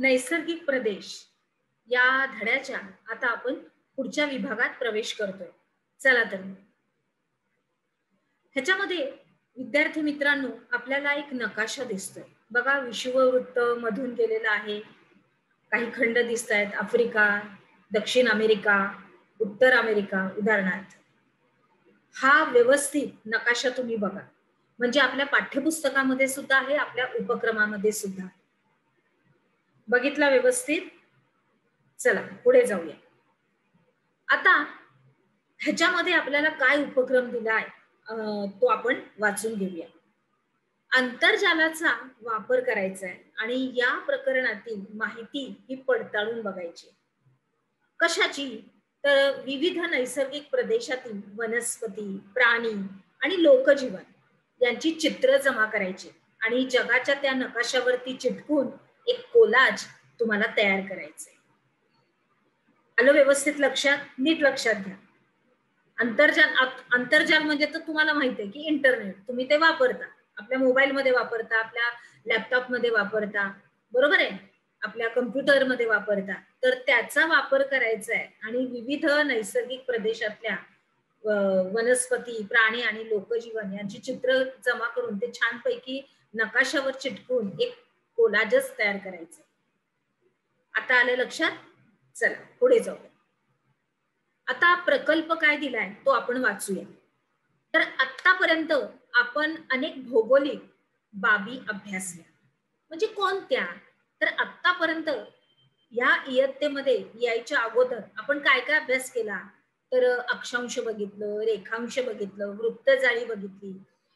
नैसर्गिक प्रदेश या धड्याच्या आता आपण पुढच्या विभागात प्रवेश करतोय. चला तर ह्याच्यामध्ये विद्यार्थी मित्रांनो आपल्याला एक नकाशा दिसतोय बघा. विषुववृत्त मधून गेलेला आहे. काही खंड दिसत आहेत. आफ्रिका, दक्षिण अमेरिका, उत्तर अमेरिका उदाहरणार्थ. हा व्यवस्थित नकाशा तुम्ही बघा. म्हणजे आपल्या पाठ्यपुस्तकामध्ये सुद्धा आहे, आपल्या उपक्रमामध्ये सुद्धा. बघितला व्यवस्थित? चला पुढे जाऊया. आता ह्याच्यामध्ये आपल्याला काय उपक्रम दिलाय तो आपण वाचून घेऊया. आंतरजालाचा वापर करायचा आहे आणि या प्रकरणातील माहिती ही पडताळून बघायची. कशाची? तर विविध नैसर्गिक प्रदेशातील वनस्पती, प्राणी आणि लोकजीवन यांची चित्र जमा करायची आणि जगाच्या त्या नकाशावरती चिटकून एक कोलाज तुम्हाला तयार करायचंय. आलं व्यवस्थित लक्षात? नीट लक्षात घ्या. आंतरजाल म्हणजे तर तुम्हाला माहिती आहे की इंटरनेट. तुम्ही ते वापरता, आपल्या मोबाईल मध्ये वापरता, आपल्या लॅपटॉप मध्ये वापरता, बरोबर आहे, आपल्या कम्प्युटर मध्ये वापरता. तर त्याचा वापर करायचा आहे आणि विविध नैसर्गिक प्रदेशातल्या वनस्पती, प्राणी आणि लोकजीवन यांची चित्र जमा करून ते छानपैकी नकाशावर चिटकून एक कोलाजच तयार करायचं. आता आलं लक्षात? चला पुढे जाऊ. आता प्रकल्प काय दिलाय तो आपण वाचूया. तर आतापर्यंत आपण अनेक भौगोलिक बाबी अभ्यासल्या. म्हणजे कोणत्या? तर आतापर्यंत या इयत्तेमध्ये यायच्या अगोदर आपण काय काय अभ्यास केला? तर अक्षांश बघितलं, रेखांश बघितलं, वृत्तजाळी बघितली,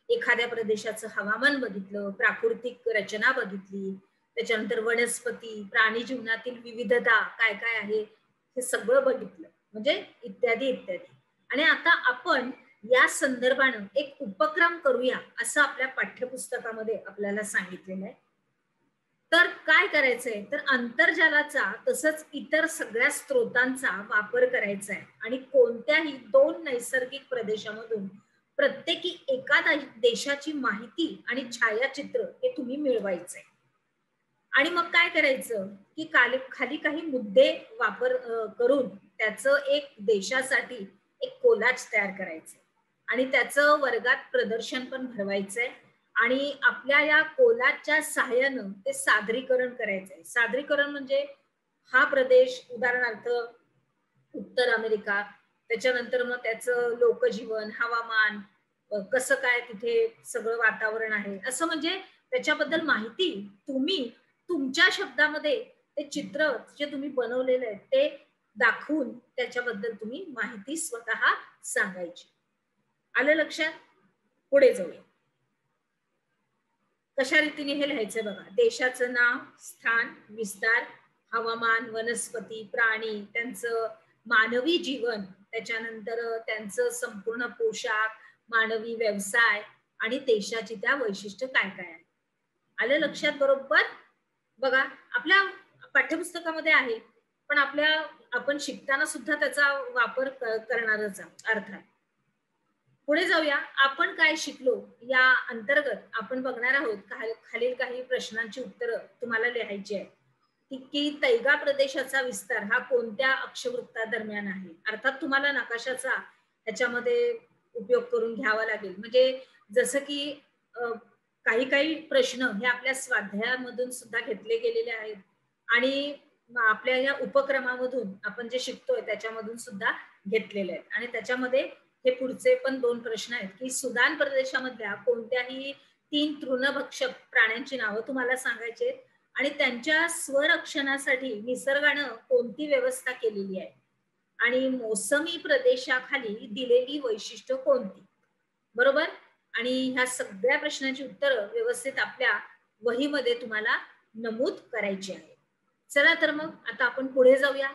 एखाद्या प्रदेशाचं हवामान बघितलं, प्राकृतिक रचना बघितली, त्याच्यानंतर वनस्पती, प्राणी जीवनातील विविधता काय काय आहे हे सगळं बघितलं. म्हणजे इत्यादी इत्यादी. आणि आता आपण या संदर्भानं एक उपक्रम करूया असं आपल्या पाठ्यपुस्तकामध्ये आपल्याला सांगितलेलं आहे. तर काय करायचंय? तर आंतरजालाचा तसंच इतर सगळ्या स्रोतांचा वापर करायचा आहे आणि कोणत्याही 2 नैसर्गिक प्रदेशामधून प्रत्येकी एका देशाची माहिती आणि छायाचित्र हे तुम्ही मिळवायचंय. आणि मग काय करायचं की खाली काही मुद्दे वापर करून त्याचं एक देशासाठी एक कोलाज तयार करायचं आणि त्याचं वर्गात प्रदर्शन पण भरवायचंय आणि आपल्या या कोलाजच्या सहाय्यानं ते सादरीकरण करायचंय. सादरीकरण म्हणजे हा प्रदेश उदाहरणार्थ उत्तर अमेरिका, त्याच्यानंतर मग त्याचं लोकजीवन, हवामान, कसं काय तिथे सगळं वातावरण आहे, असं म्हणजे त्याच्याबद्दल माहिती तुम्ही तुमच्या शब्दामध्ये ते चित्र जे तुम्ही बनवलेलं आहे ते दाखवून त्याच्याबद्दल तुम्ही माहिती स्वतः सांगायची. आलं लक्षात? पुढे जाऊया. कशा रीतीने हे लिहायचं बघा. देशाचं नाव, स्थान, विस्तार, हवामान, वनस्पती, प्राणी, त्यांचं मानवी जीवन, त्याच्यानंतर त्यांचं संपूर्ण पोशाख, मानवी व्यवसाय आणि देशाची त्या वैशिष्ट्य काय काय आहे. आलं लक्षात? बरोबर बघा. आपल्या पाठ्यपुस्तकामध्ये आहे पण आपण शिकताना सुद्धा त्याचा वापर करणारच अर्थात. पुढे जाऊया. आपण काय शिकलो या अंतर्गत आपण बघणार आहोत. खालील काही प्रश्नांची उत्तरं तुम्हाला लिहायची आहे की तैगा प्रदेशाचा विस्तार हा कोणत्या अक्षवृत्तादरम्यान आहे. अर्थात तुम्हाला नकाशाचा त्याच्यामध्ये उपयोग करून घ्यावा लागेल. म्हणजे जसं की काही काही प्रश्न हे आपल्या स्वाध्यायामधून सुद्धा घेतले गेलेले आहेत आणि आपल्या या उपक्रमामधून आपण जे शिकतोय त्याच्यामधून सुद्धा घेतलेले आहेत. आणि त्याच्यामध्ये हे पुढचे पण 2 प्रश्न आहेत की सुदान प्रदेशामधल्या कोणत्याही 3 तृणभक्षक प्राण्यांची नावं तुम्हाला सांगायची आहेत आणि त्यांच्या स्वरक्षणासाठी निसर्गानं कोणती व्यवस्था केलेली आहे आणि मोसमी प्रदेशाखाली दिलेली वैशिष्ट्य कोणती. बरोबर. आणि ह्या सगळ्या प्रश्नांची उत्तरं व्यवस्थित आपल्या वहीमध्ये तुम्हाला नमूद करायची आहे. चला तर मग आता आपण पुढे जाऊया.